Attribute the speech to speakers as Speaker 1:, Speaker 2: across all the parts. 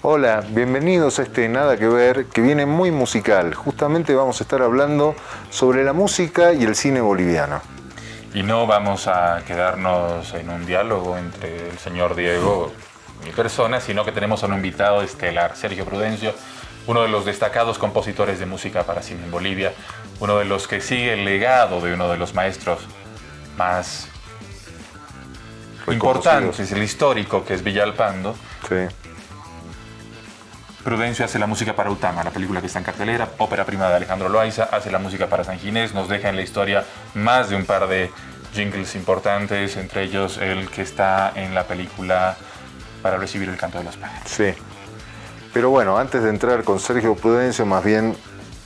Speaker 1: Hola, bienvenidos a este Nada que Ver, que viene muy musical. Justamente vamos a estar hablando sobre la música y el cine boliviano.
Speaker 2: Y no vamos a quedarnos en un diálogo entre el señor Diego y mi persona, sino que tenemos a un invitado estelar, Sergio Prudencio, uno de los destacados compositores de música para cine en Bolivia, uno de los que sigue el legado de uno de los maestros más importantes, el histórico, que es Villalpando.
Speaker 1: Sí.
Speaker 2: Prudencio hace la música para Utama, la película que está en cartelera, ópera prima de Alejandro Loaiza, hace la música para San Ginés, nos deja en la historia más de un par de jingles importantes, entre ellos el que está en la película Para recibir el canto de los pájaros.
Speaker 1: Sí. Pero bueno, antes de entrar con Sergio Prudencio, más bien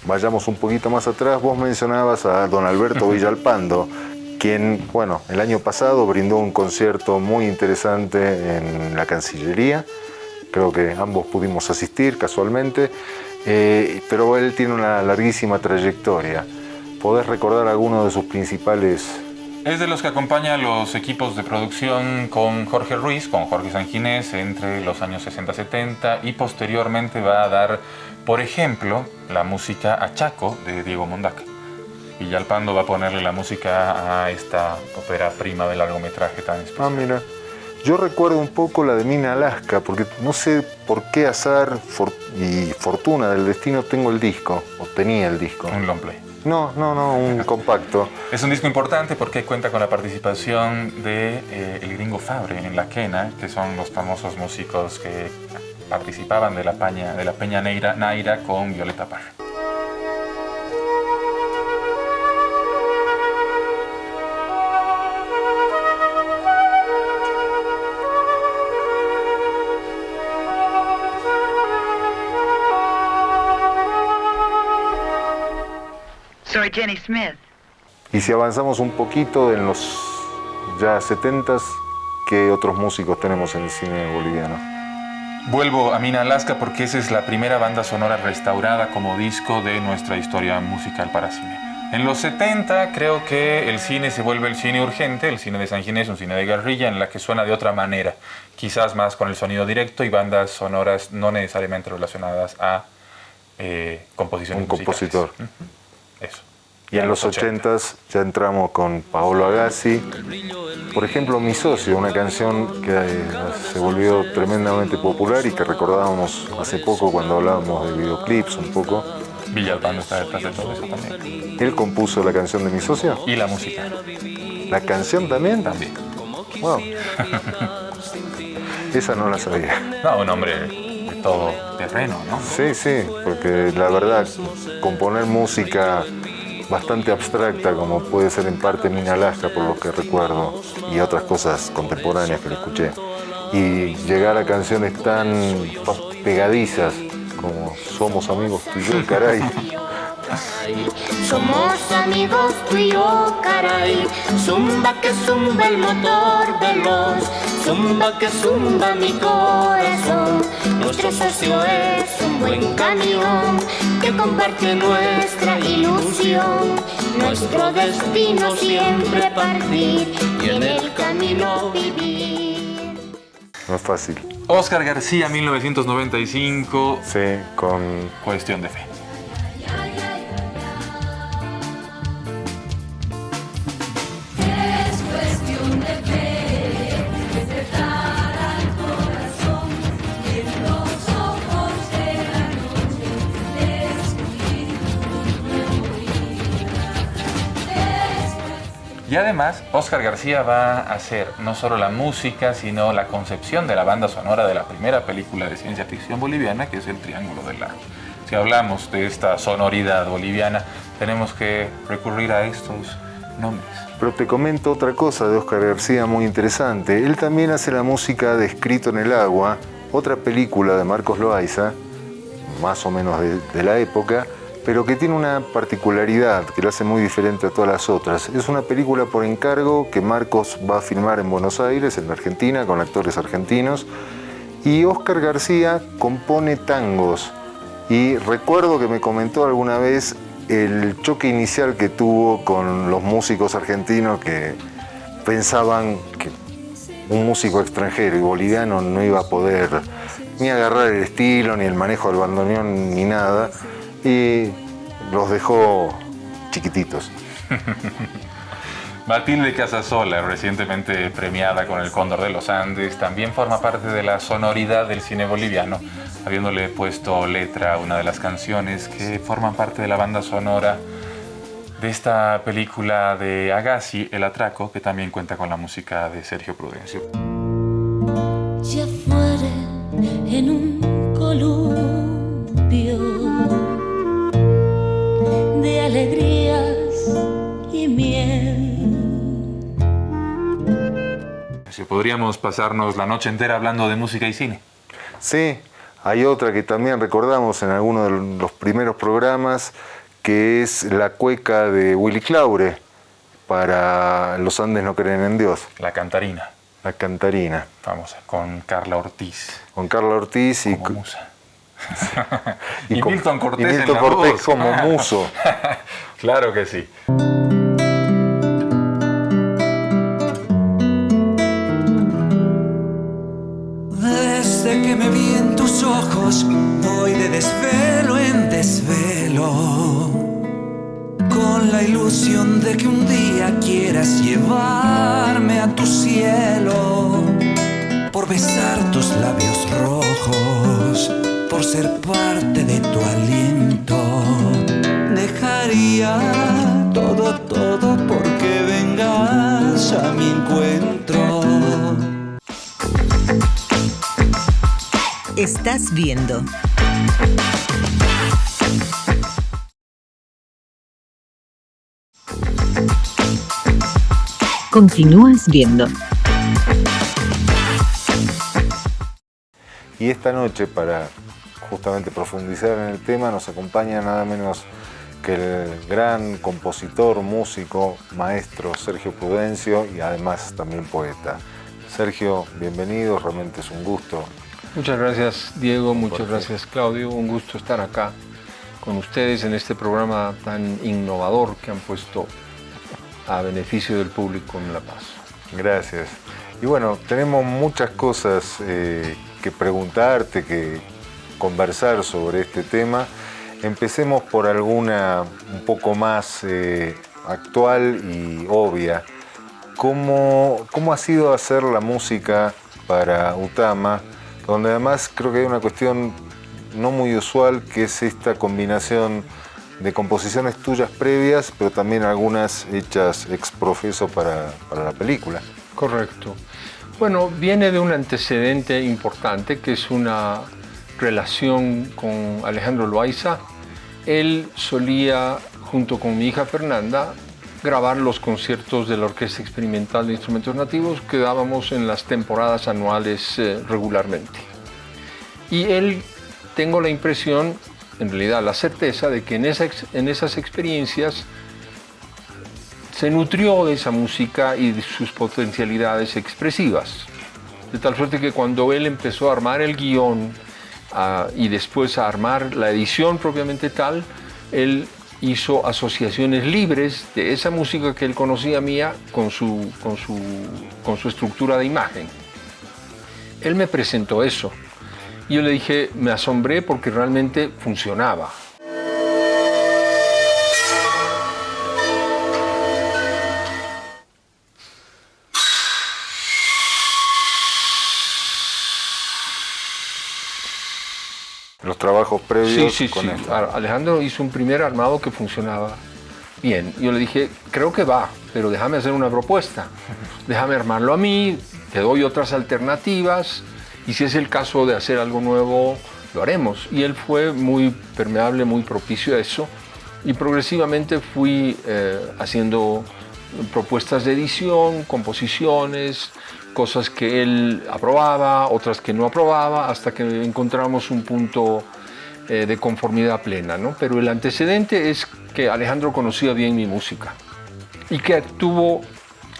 Speaker 1: vayamos un poquito más atrás. Vos mencionabas a don Alberto Villalpando, quien, bueno, el año pasado brindó un concierto muy interesante en la Cancillería. Creo que ambos pudimos asistir casualmente, pero él tiene una larguísima trayectoria. ¿Podés recordar alguno de sus principales?
Speaker 2: Es de los que acompaña a los equipos de producción con Jorge Ruiz, con Jorge Sanginés, entre los años 60-70, y posteriormente va a dar, por ejemplo, la música a Chaco de Diego Mondaca. Villalpando va a ponerle la música a esta ópera prima de largometraje tan especial.
Speaker 1: Ah, mira. Yo recuerdo un poco la de Mina Alaska, porque no sé por qué azar y fortuna del destino tengo el disco, o tenía el disco.
Speaker 2: Un long play.
Speaker 1: No, un compacto.
Speaker 2: Es un disco importante porque cuenta con la participación de el gringo Fabre en la quena, que son los famosos músicos que participaban de la Peña Naira con Violeta Parra.
Speaker 3: Soy Jenny Smith.
Speaker 1: Y si avanzamos un poquito en los ya 70s, ¿qué otros músicos tenemos en el cine boliviano?
Speaker 2: Vuelvo a Mina Alaska porque esa es la primera banda sonora restaurada como disco de nuestra historia musical para cine. En los 70 creo que el cine se vuelve el cine urgente, el cine de San Ginés, un cine de guerrilla en la que suena de otra manera, quizás más con el sonido directo y bandas sonoras no necesariamente relacionadas a composiciones musicales.
Speaker 1: Compositor.
Speaker 2: Eso.
Speaker 1: Y en los 80s ya entramos con Paolo Agassi. Por ejemplo, Mi Socio, una canción que se volvió tremendamente popular y que recordábamos hace poco cuando hablábamos de videoclips un poco.
Speaker 2: Villalpando está detrás de todo eso también.
Speaker 1: ¿Él compuso la canción de Mi Socio?
Speaker 2: Y la música.
Speaker 1: ¿La canción también?
Speaker 2: También.
Speaker 1: Wow. Esa no la sabía.
Speaker 2: No, un hombre de todo terreno, ¿no?
Speaker 1: Sí, porque la verdad, componer música bastante abstracta, como puede ser en parte Mina Alaska, por lo que recuerdo, y otras cosas contemporáneas que le escuché, y llegar a canciones tan pegadizas como Somos amigos tú y yo, caray.
Speaker 4: Somos amigos tú y yo, caray. Zumba que zumba el motor veloz, zumba que zumba mi corazón. Nuestro socio es un buen camión que comparte nuestra ilusión. Nuestro destino siempre partir y en el camino vivir.
Speaker 1: No es fácil.
Speaker 2: Oscar García, 1995.
Speaker 1: Sí, con
Speaker 2: Cuestión de fe. Y además, Oscar García va a hacer no solo la música, sino la concepción de la banda sonora de la primera película de ciencia ficción boliviana, que es El Triángulo del Lago. Si hablamos de esta sonoridad boliviana, tenemos que recurrir a estos nombres.
Speaker 1: Pero te comento otra cosa de Oscar García muy interesante. Él también hace la música de Escrito en el Agua, otra película de Marcos Loaiza, más o menos de la época, pero que tiene una particularidad que la hace muy diferente a todas las otras. Es una película por encargo que Marcos va a filmar en Buenos Aires, en Argentina, con actores argentinos, y Oscar García compone tangos. Y recuerdo que me comentó alguna vez el choque inicial que tuvo con los músicos argentinos que pensaban que un músico extranjero y boliviano no iba a poder ni agarrar el estilo, ni el manejo del bandoneón, ni nada, y los dejó chiquititos.
Speaker 2: Matilde Casasola, recientemente premiada con el Cóndor de los Andes, también forma parte de la sonoridad del cine boliviano, habiéndole puesto letra a una de las canciones que forman parte de la banda sonora de esta película de Agassi, El Atraco, que también cuenta con la música de Sergio Prudencio.
Speaker 4: Ya fuera en un columpio de alegrías y miel.
Speaker 2: Si podríamos pasarnos la noche entera hablando de música y cine.
Speaker 1: Sí, hay otra que también recordamos en alguno de los primeros programas, que es la cueca de Willy Claure para Los Andes no creen en Dios.
Speaker 2: La cantarina.
Speaker 1: La cantarina.
Speaker 2: Famosa, con Carla Ortiz.
Speaker 1: Con Carla Ortiz y
Speaker 2: como musa.
Speaker 1: y
Speaker 2: Milton Cortés,
Speaker 1: y Milton
Speaker 2: en la
Speaker 1: Cortés
Speaker 2: voz.
Speaker 1: como muso.
Speaker 2: Claro que sí.
Speaker 5: Desde que me vi en tus ojos, voy de desvelo en desvelo, con la ilusión de que un día quieras llevarme a tu cielo, por besar tus labios rojos, por ser parte de tu aliento. Dejaría todo, todo porque vengas a mi encuentro.
Speaker 6: Estás viendo Continúas viendo.
Speaker 1: Y esta noche, para justamente profundizar en el tema, nos acompaña nada menos que el gran compositor, músico, maestro Sergio Prudencio, y además también poeta. Sergio, bienvenido, realmente es un gusto.
Speaker 7: Muchas gracias, Diego, muchas gracias, Claudio. Un gusto estar acá con ustedes en este programa tan innovador que han puesto a beneficio del público en La Paz.
Speaker 1: Gracias. Y bueno, tenemos muchas cosas que preguntarte, que conversar sobre este tema. Empecemos por alguna un poco más actual y obvia. ¿Cómo ha sido hacer la música para Utama? Donde además creo que hay una cuestión no muy usual, que es esta combinación de composiciones tuyas previas, pero también algunas hechas ex profeso para la película.
Speaker 7: Correcto. Bueno, viene de un antecedente importante, que es una relación con Alejandro Loaiza. Él solía, junto con mi hija Fernanda, grabar los conciertos de la Orquesta Experimental de Instrumentos Nativos que dábamos en las temporadas anuales regularmente. Y él, tengo la impresión, en realidad la certeza, de que en esas experiencias se nutrió de esa música y de sus potencialidades expresivas. De tal suerte que cuando él empezó a armar el guión y después a armar la edición propiamente tal, él hizo asociaciones libres de esa música que él conocía mía con su estructura de imagen. Él me presentó eso y yo le dije, me asombré porque realmente funcionaba.
Speaker 1: Los trabajos previos
Speaker 7: Sí.
Speaker 1: con esto.
Speaker 7: Alejandro hizo un primer armado que funcionaba bien. Yo le dije, creo que va, pero déjame hacer una propuesta. Déjame armarlo a mí, te doy otras alternativas y si es el caso de hacer algo nuevo, lo haremos. Y él fue muy permeable, muy propicio a eso y progresivamente fui haciendo propuestas de edición, composiciones, cosas que él aprobaba, otras que no aprobaba, hasta que encontramos un punto de conformidad plena, ¿no? Pero el antecedente es que Alejandro conocía bien mi música y que tuvo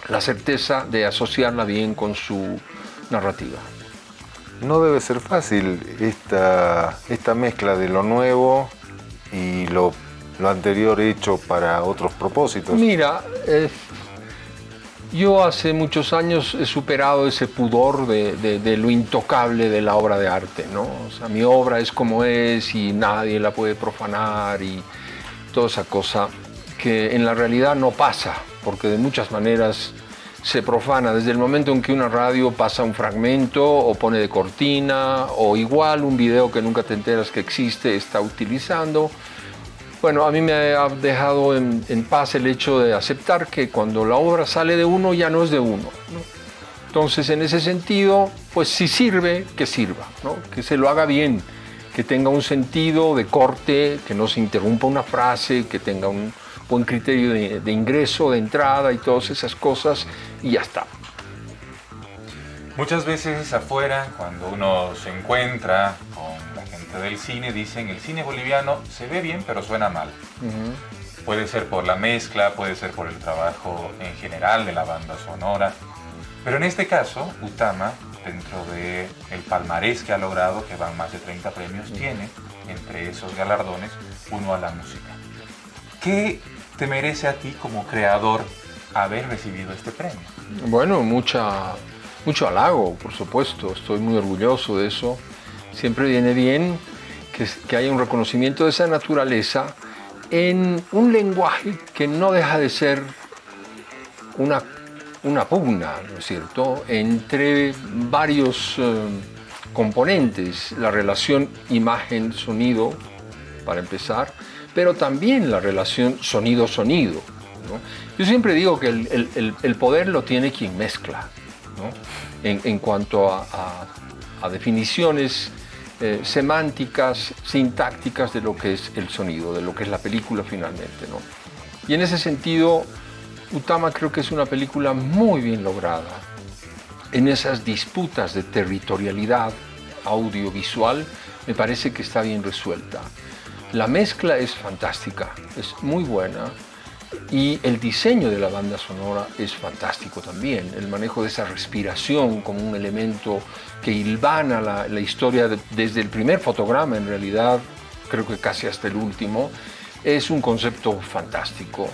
Speaker 7: la certeza de asociarla bien con su narrativa.
Speaker 1: No debe ser fácil esta mezcla de lo nuevo y lo anterior hecho para otros propósitos.
Speaker 7: Mira, Yo hace muchos años he superado ese pudor de lo intocable de la obra de arte, ¿no? O sea, mi obra es como es y nadie la puede profanar y toda esa cosa que en la realidad no pasa, porque de muchas maneras se profana desde el momento en que una radio pasa un fragmento o pone de cortina o igual un video que nunca te enteras que existe está utilizando. Bueno, a mí me ha dejado en paz el hecho de aceptar que cuando la obra sale de uno ya no es de uno, ¿no? Entonces, en ese sentido, pues si sirve, que sirva, ¿no? Que se lo haga bien, que tenga un sentido de corte, que no se interrumpa una frase, que tenga un buen criterio de ingreso, de entrada y todas esas cosas, y ya está.
Speaker 2: Muchas veces afuera, cuando uno se encuentra con la gente del cine, dicen el cine boliviano se ve bien pero suena mal. Puede ser por la mezcla, puede ser por el trabajo en general de la banda sonora. Pero en este caso, Utama, dentro del palmarés que ha logrado, que van más de 30 premios, tiene entre esos galardones uno a la música. ¿Qué te merece a ti como creador haber recibido este premio?
Speaker 7: Bueno, mucho halago, por supuesto, estoy muy orgulloso de eso. Siempre viene bien que haya un reconocimiento de esa naturaleza en un lenguaje que no deja de ser una pugna, ¿no es cierto?, entre varios componentes, la relación imagen-sonido, para empezar, pero también la relación sonido-sonido, ¿no? Yo siempre digo que el poder lo tiene quien mezcla, ¿no? En cuanto a definiciones semánticas, sintácticas de lo que es el sonido, de lo que es la película finalmente, ¿no? Y en ese sentido, Utama creo que es una película muy bien lograda en esas disputas de territorialidad audiovisual. Me parece que está bien resuelta. La mezcla es fantástica, es muy buena. Y el diseño de la banda sonora es fantástico también. El manejo de esa respiración como un elemento que hilvana la historia desde el primer fotograma, en realidad, creo que casi hasta el último, es un concepto fantástico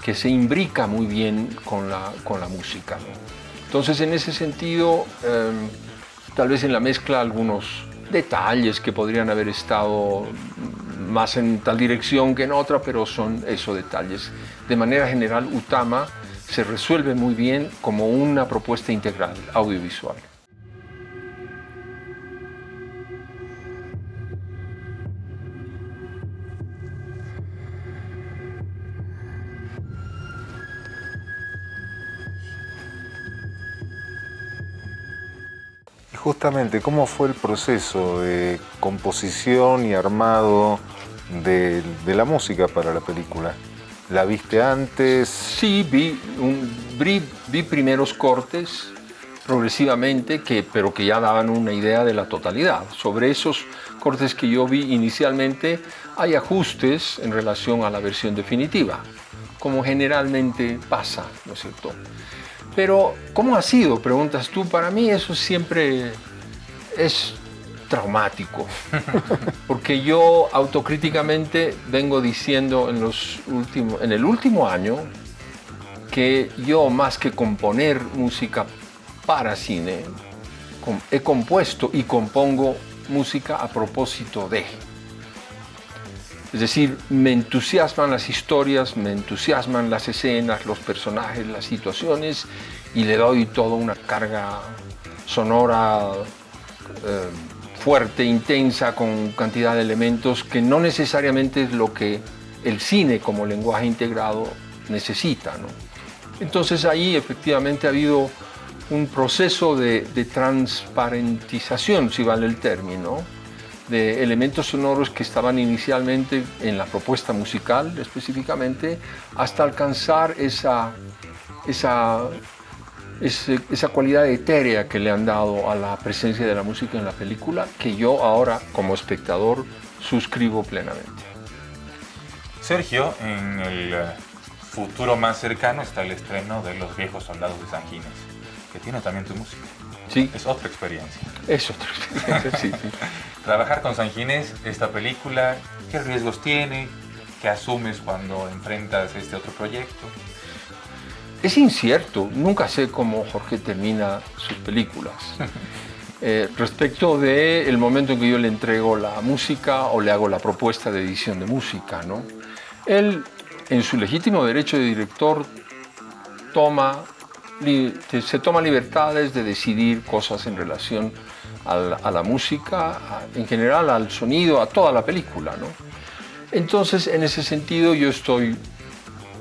Speaker 7: que se imbrica muy bien con la música, ¿no? Entonces, en ese sentido, tal vez en la mezcla algunos detalles que podrían haber estado más en tal dirección que en otra, pero son esos detalles. De manera general, Utama se resuelve muy bien como una propuesta integral audiovisual.
Speaker 1: Y justamente, ¿cómo fue el proceso de composición y armado de la música para la película? ¿La viste antes?
Speaker 7: Sí, vi primeros cortes progresivamente, pero que ya daban una idea de la totalidad. Sobre esos cortes que yo vi inicialmente, hay ajustes en relación a la versión definitiva, como generalmente pasa, ¿no es cierto? Pero, ¿cómo ha sido? Preguntas tú. Para mí eso siempre es traumático, porque yo autocríticamente vengo diciendo en el último año que yo, más que componer música para cine, he compuesto y compongo música a propósito de. Es decir, me entusiasman las historias, me entusiasman las escenas, los personajes, las situaciones, y le doy toda una carga sonora fuerte, intensa, con cantidad de elementos que no necesariamente es lo que el cine como lenguaje integrado necesita, ¿no? Entonces ahí efectivamente ha habido un proceso de transparentización, si vale el término, de elementos sonoros que estaban inicialmente en la propuesta musical específicamente, hasta alcanzar esa cualidad etérea que le han dado a la presencia de la música en la película, que yo ahora como espectador suscribo plenamente.
Speaker 2: Sergio, en el futuro más cercano está el estreno de Los viejos soldados de San Ginés, que tiene también tu música.
Speaker 7: Sí.
Speaker 2: Es otra experiencia.
Speaker 7: Es otra experiencia, sí.
Speaker 2: Trabajar con San Ginés, esta película, ¿qué riesgos tiene? ¿Qué asumes cuando enfrentas este otro proyecto?
Speaker 7: Es incierto, nunca sé cómo Jorge termina sus películas. Respecto del momento en que yo le entrego la música o le hago la propuesta de edición de música, ¿no? Él, en su legítimo derecho de director, se toma libertades de decidir cosas en relación a la música, en general al sonido, a toda la película, ¿no? Entonces, en ese sentido, yo estoy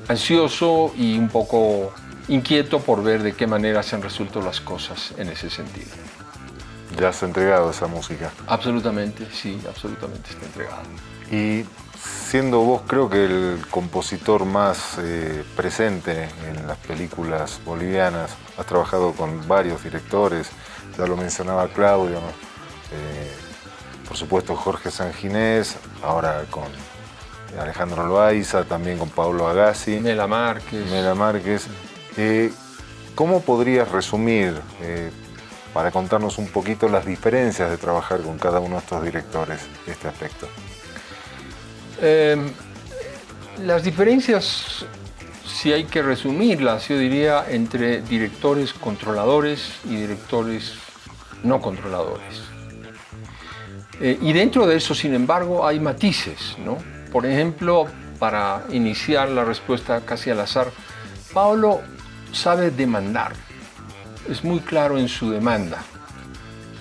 Speaker 7: ansioso y un poco inquieto por ver de qué manera se han resuelto las cosas en ese sentido.
Speaker 1: ¿Ya has entregado esa música?
Speaker 7: Absolutamente, sí, absolutamente está entregado.
Speaker 1: Y siendo vos, creo que el compositor más presente en las películas bolivianas, has trabajado con varios directores, ya lo mencionaba Claudio, ¿no? Por supuesto Jorge Sanginés, ahora con Alejandro Loaiza, también con Pablo Agassi.
Speaker 7: Mela Márquez.
Speaker 1: ¿Cómo podrías resumir, para contarnos un poquito las diferencias de trabajar con cada uno de estos directores, este aspecto?
Speaker 7: Las diferencias, si hay que resumirlas, yo diría entre directores controladores y directores no controladores. Y dentro de eso, sin embargo, hay matices, ¿no? Por ejemplo, para iniciar la respuesta casi al azar, Pablo sabe demandar. Es muy claro en su demanda.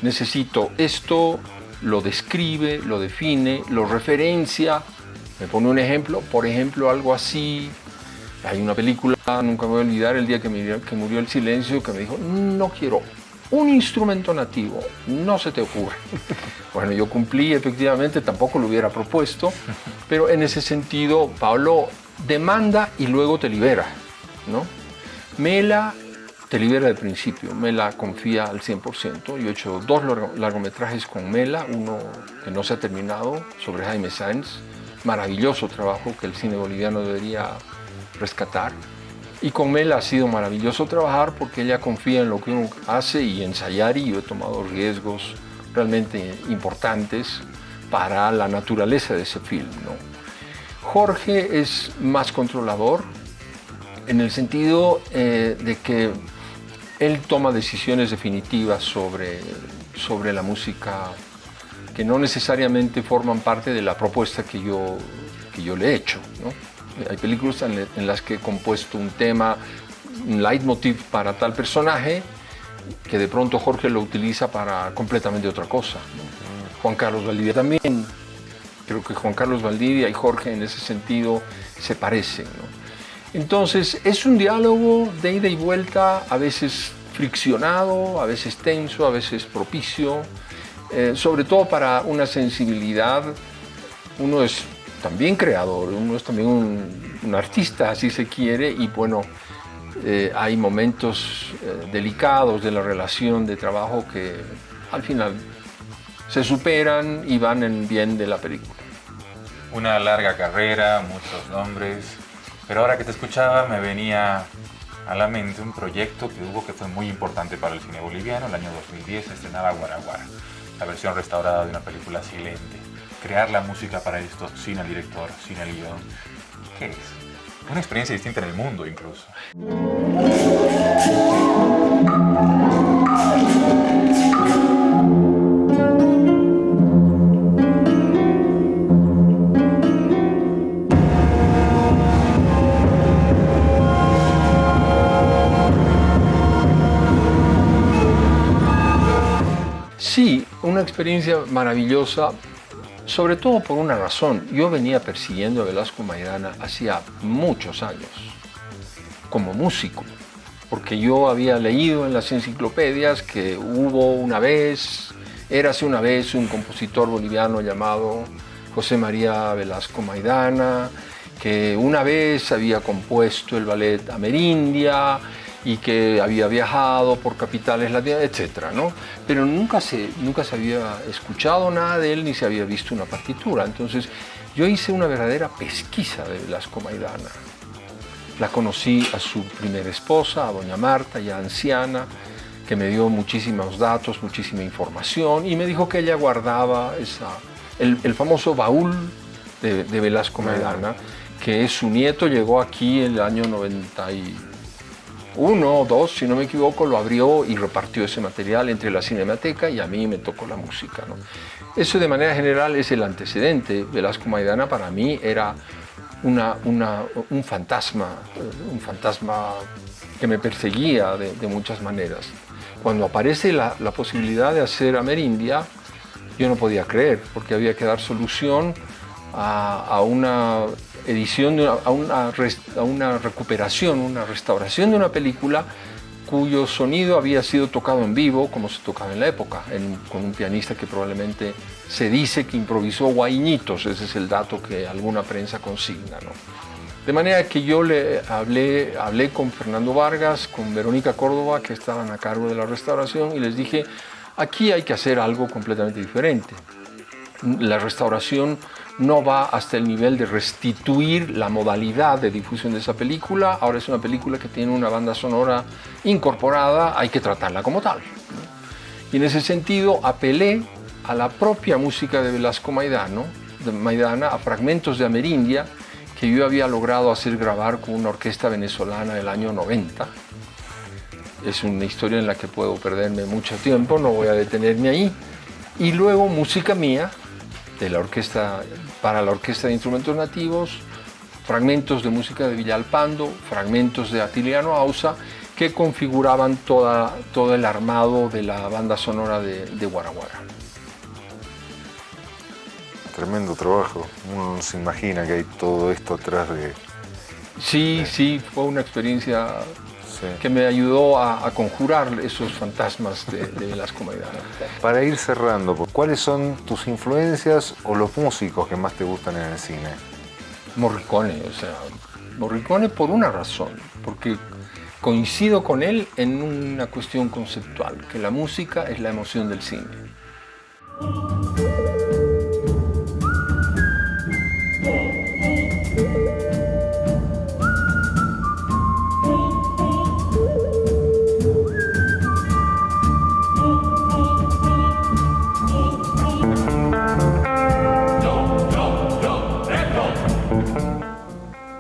Speaker 7: Necesito esto, lo describe, lo define, lo referencia. Me pone un ejemplo, por ejemplo, algo así. Hay una película, nunca me voy a olvidar, el día que murió el silencio, que me dijo, no quiero un instrumento nativo, no se te ocurre. Bueno, yo cumplí, efectivamente, tampoco lo hubiera propuesto, pero en ese sentido, Pablo demanda y luego te libera, ¿no? Mela te libera de principio, Mela confía al 100%. Yo he hecho 2 largometrajes con Mela, uno que no se ha terminado, sobre Jaime Sáenz, maravilloso trabajo que el cine boliviano debería rescatar. Y con Mela ha sido maravilloso trabajar porque ella confía en lo que uno hace y ensayar, y yo he tomado riesgos realmente importantes para la naturaleza de ese film, ¿no? Jorge es más controlador en el sentido de que él toma decisiones definitivas sobre la música que no necesariamente forman parte de la propuesta que yo le he hecho, ¿no? Hay películas en las que he compuesto un tema, un leitmotiv para tal personaje, que de pronto Jorge lo utiliza para completamente otra cosa, ¿no? Juan Carlos Valdivia también. Creo que Juan Carlos Valdivia y Jorge en ese sentido se parecen, ¿no? Entonces es un diálogo de ida y vuelta, a veces friccionado, a veces tenso, a veces propicio, sobre todo para una sensibilidad. Uno es también creador, uno es también un artista, así se quiere, y bueno, hay momentos delicados de la relación de trabajo que al final se superan y van en bien de la película.
Speaker 2: Una larga carrera, muchos nombres, pero ahora que te escuchaba me venía a la mente un proyecto que hubo que fue muy importante para el cine boliviano. El año 2010 se estrenaba Guara Guara, la versión restaurada de una película silente. Crear la música para esto sin el director, sin el guión. ¿Qué es? Una experiencia distinta en el mundo, incluso.
Speaker 7: Sí, una experiencia maravillosa. Sobre todo por una razón. Yo venía persiguiendo a Velasco Maidana hacía muchos años, como músico, porque yo había leído en las enciclopedias que érase una vez un compositor boliviano llamado José María Velasco Maidana, que una vez había compuesto el ballet Amerindia y que había viajado por capitales latinas, etc., ¿no? Pero nunca se había escuchado nada de él ni se había visto una partitura. Entonces yo hice una verdadera pesquisa de Velasco Maidana. La conocí a su primera esposa, a doña Marta, ya anciana, que me dio muchísimos datos, muchísima información, y me dijo que ella guardaba el famoso baúl de Velasco Maidana, que su nieto llegó aquí en el año 90 uno o dos, si no me equivoco, lo abrió y repartió ese material entre la Cinemateca y a mí me tocó la música, ¿no? Eso de manera general es el antecedente. Velasco Maidana para mí era un fantasma que me perseguía de muchas maneras. Cuando aparece la posibilidad de hacer Amerindia, yo no podía creer, porque había que dar solución a una edición, a una recuperación, una restauración de una película cuyo sonido había sido tocado en vivo, como se tocaba en la época, con un pianista que probablemente se dice que improvisó guaiñitos. Ese es el dato que alguna prensa consigna, ¿no? De manera que yo le hablé con Fernando Vargas, con Verónica Córdoba, que estaban a cargo de la restauración, y les dije, aquí hay que hacer algo completamente diferente. La restauración no va hasta el nivel de restituir la modalidad de difusión de esa película. Ahora es una película que tiene una banda sonora incorporada, hay que tratarla como tal, ¿no? Y en ese sentido apelé a la propia música de Velasco Maidana, a fragmentos de Amerindia que yo había logrado hacer grabar con una orquesta venezolana del año 90. Es una historia en la que puedo perderme mucho tiempo, no voy a detenerme ahí. Y luego música mía, de la orquesta, para la Orquesta de Instrumentos Nativos, fragmentos de música de Villalpando, fragmentos de Atiliano Ausa, que configuraban todo el armado de la banda sonora de Guara Guara.
Speaker 1: Tremendo trabajo. Uno no se imagina que hay todo esto atrás de...
Speaker 7: Sí, fue una experiencia que me ayudó a conjurar esos fantasmas de Velasco Maidana.
Speaker 1: Para ir cerrando, ¿cuáles son tus influencias o los músicos que más te gustan en el cine?
Speaker 7: Morricone por una razón, porque coincido con él en una cuestión conceptual, que la música es la emoción del cine.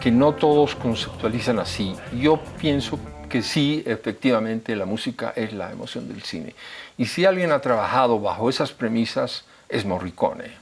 Speaker 7: Que no todos conceptualizan así. Yo pienso que sí, efectivamente, la música es la emoción del cine. Y si alguien ha trabajado bajo esas premisas, es Morricone.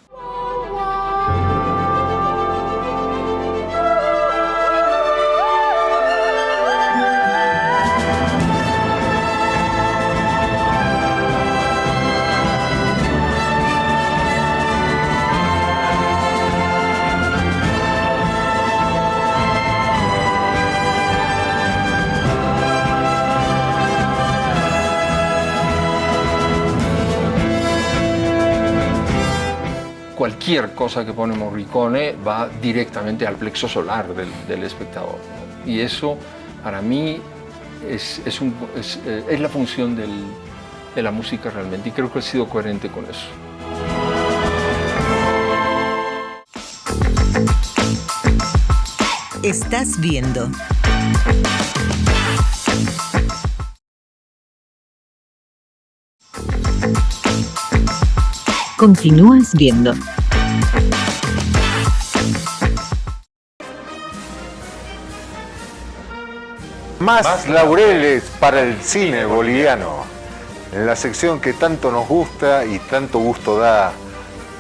Speaker 7: Cualquier cosa que pone Morricone va directamente al plexo solar del espectador, ¿no? Y eso, para mí, es la función de la música realmente, y creo que he sido coherente con eso.
Speaker 6: Estás viendo Continúas viendo.
Speaker 1: Más laureles para el cine boliviano. En la sección que tanto nos gusta y tanto gusto da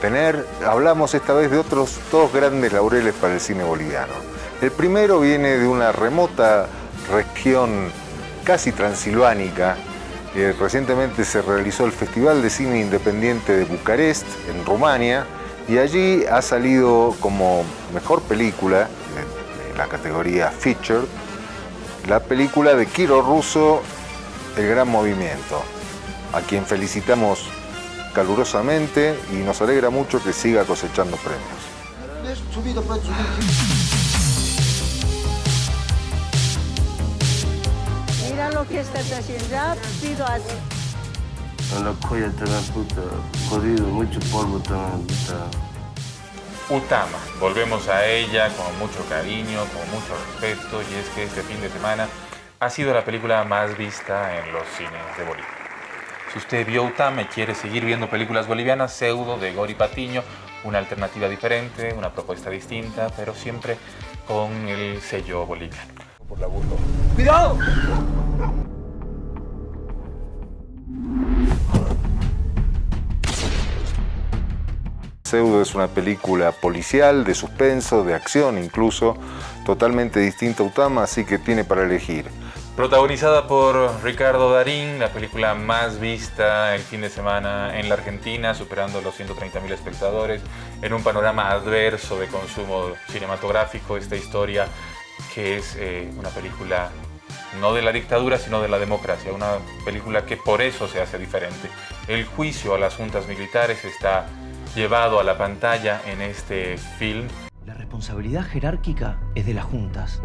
Speaker 1: tener, hablamos esta vez de otros dos grandes laureles para el cine boliviano. El primero viene de una remota región casi transilvánica. Recientemente se realizó el Festival de Cine Independiente de Bucarest, en Rumania, y allí ha salido como mejor película, en la categoría Feature, la película de Kiro Russo, El Gran Movimiento, a quien felicitamos calurosamente y nos alegra mucho que siga cosechando premios.
Speaker 8: Mira lo que estás haciendo, rápido así.
Speaker 9: A la cuya también, puta, jodido, mucho polvo también, puta.
Speaker 2: Utama, volvemos a ella con mucho cariño, con mucho respeto, y es que este fin de semana ha sido la película más vista en los cines de Bolivia. Si usted vio Utama y quiere seguir viendo películas bolivianas, Pseudo de Gori Patiño, una alternativa diferente, una propuesta distinta, pero siempre con el sello boliviano.
Speaker 1: por la burla.
Speaker 5: ¡Cuidado!
Speaker 1: Pseudo es una película policial, de suspenso, de acción incluso, totalmente distinta a Utama, así que tiene para elegir.
Speaker 2: Protagonizada por Ricardo Darín, la película más vista el fin de semana en la Argentina, superando los 130.000 espectadores, en un panorama adverso de consumo cinematográfico, esta historia que es una película no de la dictadura, sino de la democracia, una película que por eso se hace diferente. El juicio a las juntas militares está llevado a la pantalla en este film.
Speaker 10: La responsabilidad jerárquica es de las juntas.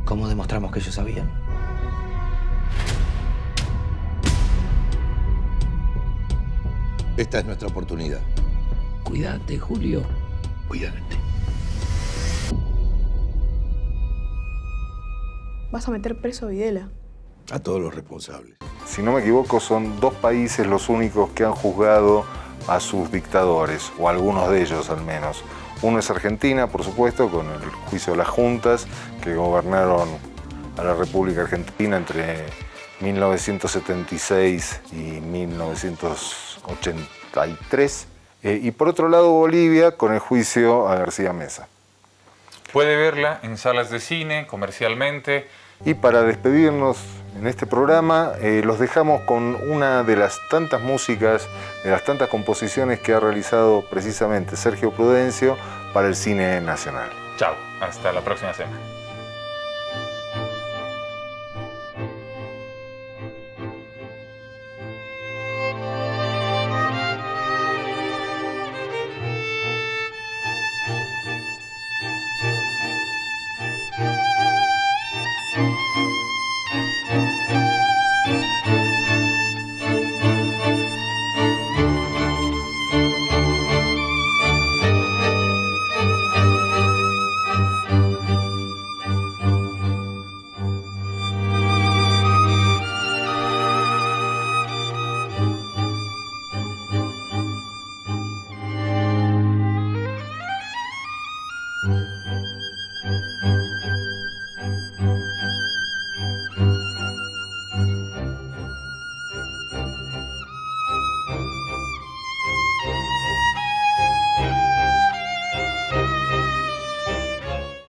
Speaker 10: ¿Cómo demostramos que ellos sabían?
Speaker 11: Esta es nuestra oportunidad.
Speaker 10: Cuídate, Julio.
Speaker 11: Cuídate.
Speaker 12: Vas a meter preso a Videla.
Speaker 11: A todos los responsables.
Speaker 1: Si no me equivoco, son 2 países los únicos que han juzgado a sus dictadores, o algunos de ellos al menos. Uno es Argentina, por supuesto, con el juicio de las juntas que gobernaron a la República Argentina entre 1976 y 1983. Y por otro lado, Bolivia, con el juicio a García Meza.
Speaker 2: Puede verla en salas de cine, comercialmente.
Speaker 1: Y para despedirnos en este programa, los dejamos con una de las tantas músicas, de las tantas composiciones que ha realizado precisamente Sergio Prudencio para el cine nacional.
Speaker 2: Chao, hasta la próxima semana.